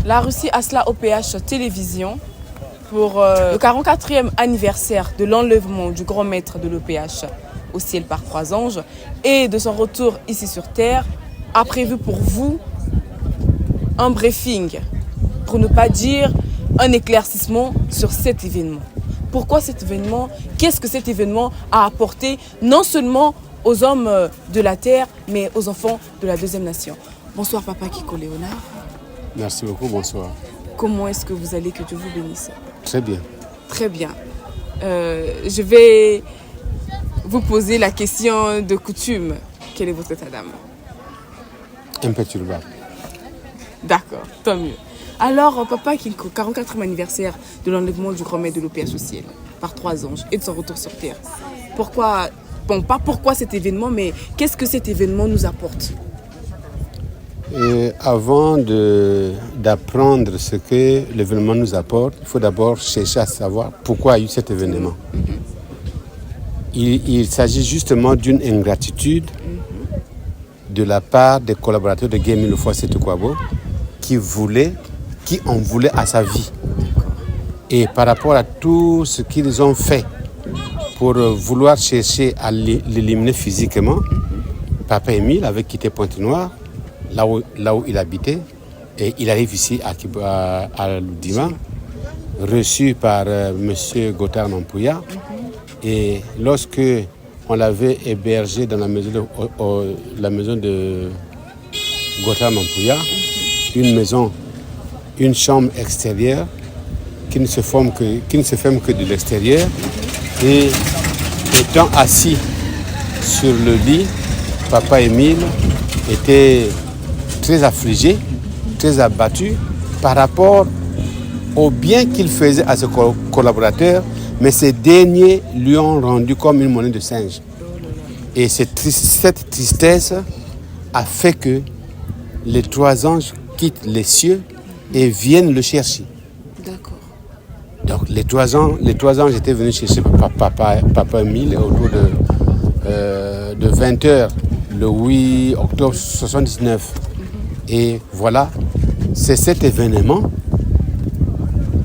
La Russie a cela OPH Télévision pour le 44e anniversaire de l'enlèvement du grand maître de l'OPH au ciel par 3 anges et de son retour ici sur Terre, a prévu pour vous un briefing, pour ne pas dire un éclaircissement sur cet événement. Pourquoi cet événement? Qu'est-ce que cet événement a apporté non seulement aux hommes de la Terre, mais aux enfants de la deuxième nation? Bonsoir Papa Kiko Léonard. Merci beaucoup, bonsoir. Comment est-ce que vous allez? Que Dieu vous bénisse. Très bien. Très bien. Je vais vous poser la question de coutume. Quel est votre état d'âme? Imperturbable. D'accord, tant mieux. Alors, Papa Kinko, 44e anniversaire de l'enlèvement du grand maître de l'OPH au ciel par 3 anges et de son retour sur Terre. Pourquoi, bon, pas pourquoi cet événement, mais qu'est-ce que cet événement nous apporte? Et avant d'apprendre ce que l'événement nous apporte, il faut d'abord chercher à savoir pourquoi il y a eu cet événement. Il s'agit justement d'une ingratitude de la part des collaborateurs de Guy-Émile Houphouët-Boigny qui en voulaient à sa vie. Et par rapport à tout ce qu'ils ont fait pour vouloir chercher à l'éliminer physiquement, Papa Émile avait quitté Pointe-Noire, là où il habitait, et il arrive ici à Loudima, reçu par M. Gothard Mampouya. Et lorsque on l'avait hébergé dans la maison de Gothard Mampouya, une chambre extérieure qui ne se ferme que de l'extérieur, et étant assis sur le lit, Papa Émile était très affligé, très abattu par rapport au bien qu'il faisait à ses collaborateurs, mais ces derniers lui ont rendu comme une monnaie de singe. Et cette tristesse a fait que les 3 anges quittent les cieux et viennent le chercher. D'accord. Donc les trois anges étaient venus chercher Papa Émile autour de 20h le 8 octobre 1979. Et voilà, c'est cet événement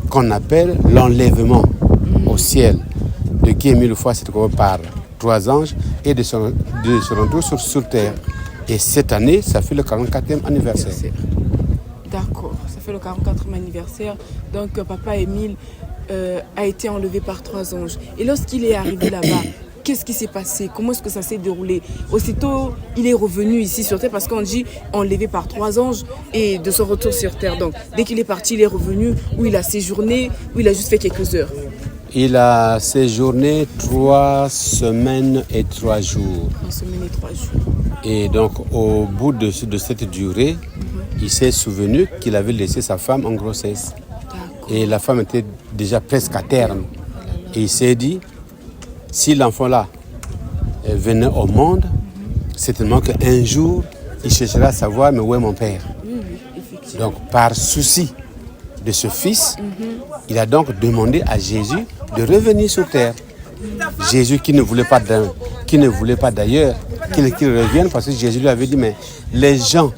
qu'on appelle l'enlèvement au ciel de Guy-Émile Houphouët-Boigny par 3 anges et de son retour sur Terre. Et cette année, ça fait le 44e anniversaire. D'accord, ça fait le 44e anniversaire. Donc Papa Émile a été enlevé par 3 anges. Et lorsqu'il est arrivé là-bas, qu'est-ce qui s'est passé? Comment est-ce que ça s'est déroulé? Aussitôt, il est revenu ici sur Terre parce qu'on dit enlevé par 3 anges et de son retour sur Terre. Donc, dès qu'il est parti, il est revenu, où il a séjourné, où il a juste fait quelques heures. Il a séjourné 3 semaines et 3 jours. 3 semaines et 3 jours. Et donc, au bout de cette durée, il s'est souvenu qu'il avait laissé sa femme en grossesse. Et la femme était déjà presque à terme. Et il s'est dit, si l'enfant-là venait au monde, certainement qu'un jour, il cherchera à savoir, mais où est mon père? Donc, par souci de ce fils, il a donc demandé à Jésus de revenir sur terre. Jésus qui ne voulait pas d'ailleurs qu'il revienne, parce que Jésus lui avait dit, mais les gens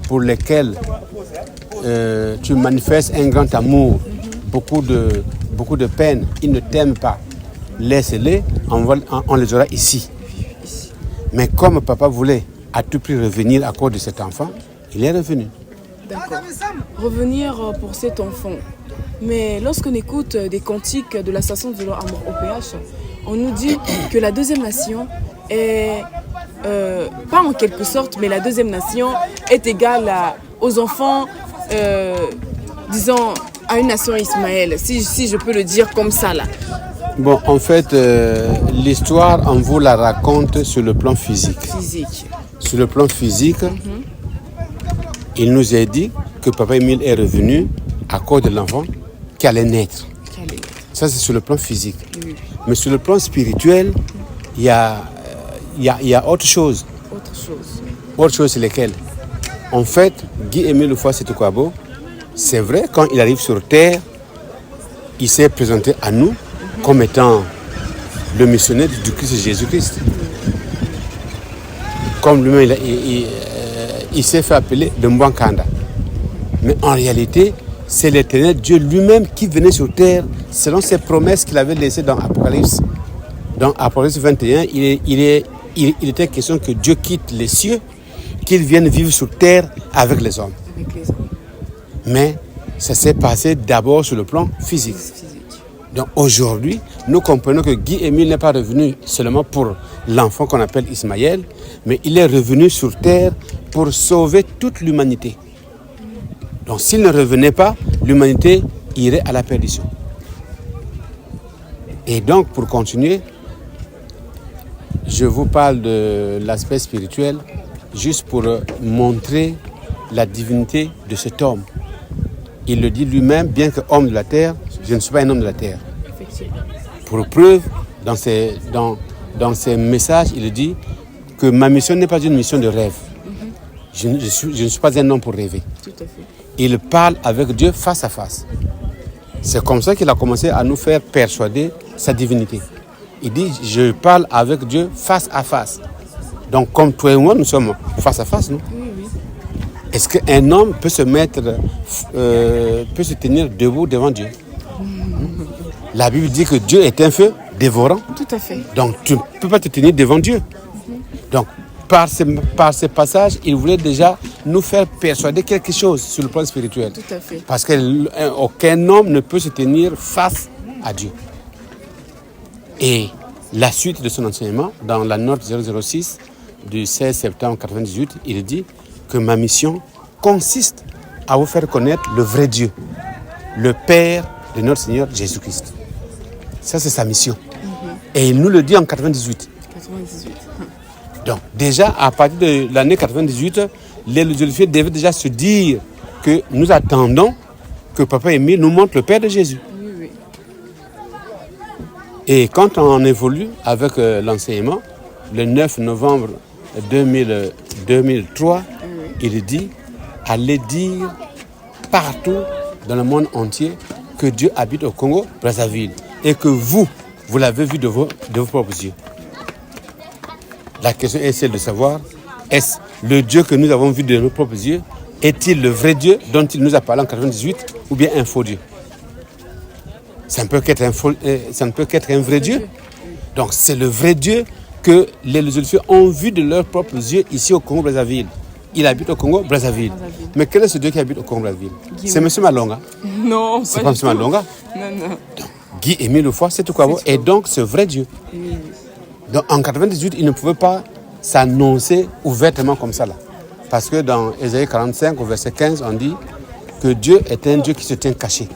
pour lesquels tu manifestes un grand amour, beaucoup de peine, ils ne t'aiment pas. Laisse-les, on les aura ici. Mais comme papa voulait à tout prix revenir à cause de cet enfant, il est revenu. D'accord. Revenir pour cet enfant. Mais lorsqu'on écoute des cantiques de la station de l'amour OPH, on nous dit que la deuxième nation est, pas en quelque sorte, mais la deuxième nation est égale aux enfants, disons, à une nation Ismaël, si je peux le dire comme ça là. Bon, en fait, l'histoire, on vous la raconte sur le plan physique. Sur le plan physique, il nous est dit que Papa Émile est revenu à cause de l'enfant qui allait naître. Ça, c'est sur le plan physique. Oui. Mais sur le plan spirituel, il y a autre chose. Autre chose, c'est lesquelles? En fait, Guy-Émile Houphouët-Boigny, c'est vrai, quand il arrive sur terre, il s'est présenté à nous comme étant le missionnaire du Christ Jésus-Christ. Comme lui-même, il s'est fait appeler de Mbwankanda. Mais en réalité, c'est l'Éternel Dieu lui-même qui venait sur terre selon ses promesses qu'il avait laissées dans Apocalypse. Dans Apocalypse 21, il était question que Dieu quitte les cieux, qu'il vienne vivre sur terre avec les hommes. Mais ça s'est passé d'abord sur le plan physique. Donc aujourd'hui, nous comprenons que Guy-Émile n'est pas revenu seulement pour l'enfant qu'on appelle Ismaël, mais il est revenu sur terre pour sauver toute l'humanité. Donc s'il ne revenait pas, l'humanité irait à la perdition. Et donc pour continuer, je vous parle de l'aspect spirituel juste pour montrer la divinité de cet homme. Il le dit lui-même, bien que homme de la terre, je ne suis pas un homme de la terre. Pour preuve, dans ses messages, il dit que ma mission n'est pas une mission de rêve. Je ne suis pas un homme pour rêver. Tout à fait. Il parle avec Dieu face à face. C'est comme ça qu'il a commencé à nous faire persuader sa divinité. Il dit, je parle avec Dieu face à face. Donc comme toi et moi, nous sommes face à face, non? Oui. Est-ce qu'un homme peut se tenir debout devant Dieu? La Bible dit que Dieu est un feu dévorant. Tout à fait. Donc tu ne peux pas te tenir devant Dieu. Donc par ce passage, il voulait déjà nous faire persuader quelque chose sur le plan spirituel. Tout à fait. Parce qu'aucun homme ne peut se tenir face à Dieu. Et la suite de son enseignement, dans la note 006 du 16 septembre 1998, il dit que ma mission consiste à vous faire connaître le vrai Dieu, le Père de notre Seigneur Jésus-Christ. Ça, c'est sa mission. Et il nous le dit en 98. Donc, déjà, à partir de l'année 98, les Oliviers devaient déjà se dire que nous attendons que Papa Émile nous montre le Père de Jésus. Oui. Et quand on évolue avec l'enseignement, le 9 novembre 2003, il dit « Allez dire partout dans le monde entier que Dieu habite au Congo, Brazzaville, et que vous l'avez vu de vos propres yeux. » La question est celle de savoir, est-ce le Dieu que nous avons vu de nos propres yeux, est-il le vrai Dieu dont il nous a parlé en 98 ou bien un faux Dieu? Ça ne peut qu'être un vrai Dieu. Donc c'est le vrai Dieu que les Lusolfiers ont vu de leurs propres yeux ici au Congo-Brazzaville. Il habite au Congo-Brazzaville. Mais quel est ce Dieu qui habite au Congo-Brazzaville? C'est M. Malonga. Non, c'est pas M. Malonga. Non. Donc, Guy-Émile Lefoy, c'est tout quoi. Et donc ce vrai Dieu. Oui. Donc en 98, il ne pouvait pas s'annoncer ouvertement comme ça là. Parce que dans Ésaïe 45, au verset 15, on dit que Dieu est un Dieu qui se tient caché.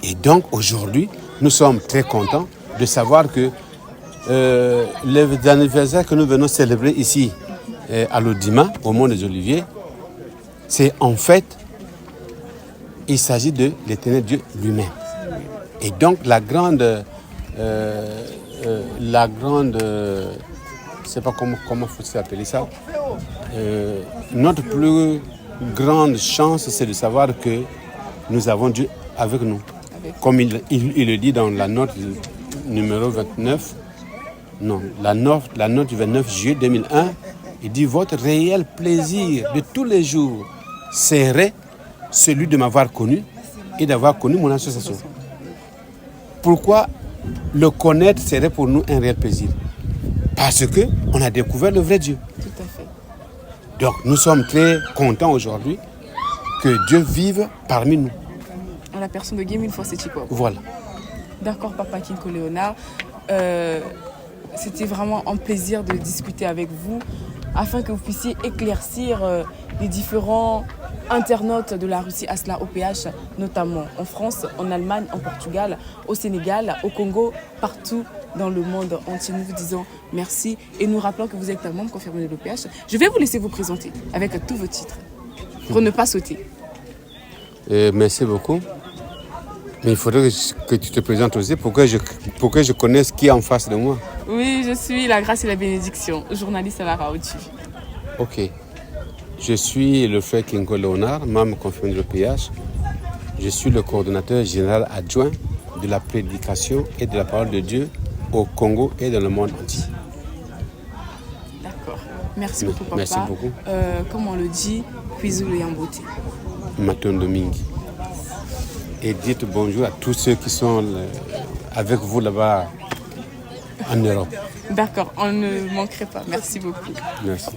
Et donc aujourd'hui, nous sommes très contents de savoir que les anniversaires que nous venons célébrer ici à l'Odima, au Mont des Oliviers, c'est en fait, il s'agit de l'Éternel Dieu lui-même. Et donc la grande, je ne sais pas comment faut appeler ça, notre plus grande chance, c'est de savoir que nous avons Dieu avec nous. Comme il le dit dans la note numéro 29, non, la note du 29 juillet 2001, il dit « Votre réel plaisir de tous les jours serait celui de m'avoir connu et d'avoir connu mon association. » Pourquoi le connaître serait pour nous un réel plaisir? Parce qu'on a découvert le vrai Dieu. Tout à fait. Donc nous sommes très contents aujourd'hui que Dieu vive parmi nous. À la personne de Guy-Émile Lefoy. Voilà. D'accord, Papa Kinko Léonard. C'était vraiment un plaisir de discuter avec vous afin que vous puissiez éclaircir les différents internautes de la Russie Asla OPH, notamment en France, en Allemagne, en Portugal, au Sénégal, au Congo, partout dans le monde entier. Nous vous disons merci et nous rappelons que vous êtes un membre confirmé de l'OPH. Je vais vous laisser vous présenter avec tous vos titres pour ne pas sauter. Merci beaucoup. Mais il faudrait que tu te présentes aussi pour que je connaisse qui est en face de moi. Oui, je suis la grâce et la bénédiction, journaliste à la Rao TV. Ok. Je suis le frère Kinko Léonard, membre confirmé de l'OPH. Je suis le coordonnateur général adjoint de la prédication et de la parole de Dieu au Congo et dans le monde entier. D'accord. D'accord. Merci beaucoup, papa. Merci beaucoup. Comme on le dit, Kwizulu Yambote. Matondo Mingi. Et dites bonjour à tous ceux qui sont avec vous là-bas en Europe. D'accord, on ne manquerait pas. Merci beaucoup. Merci.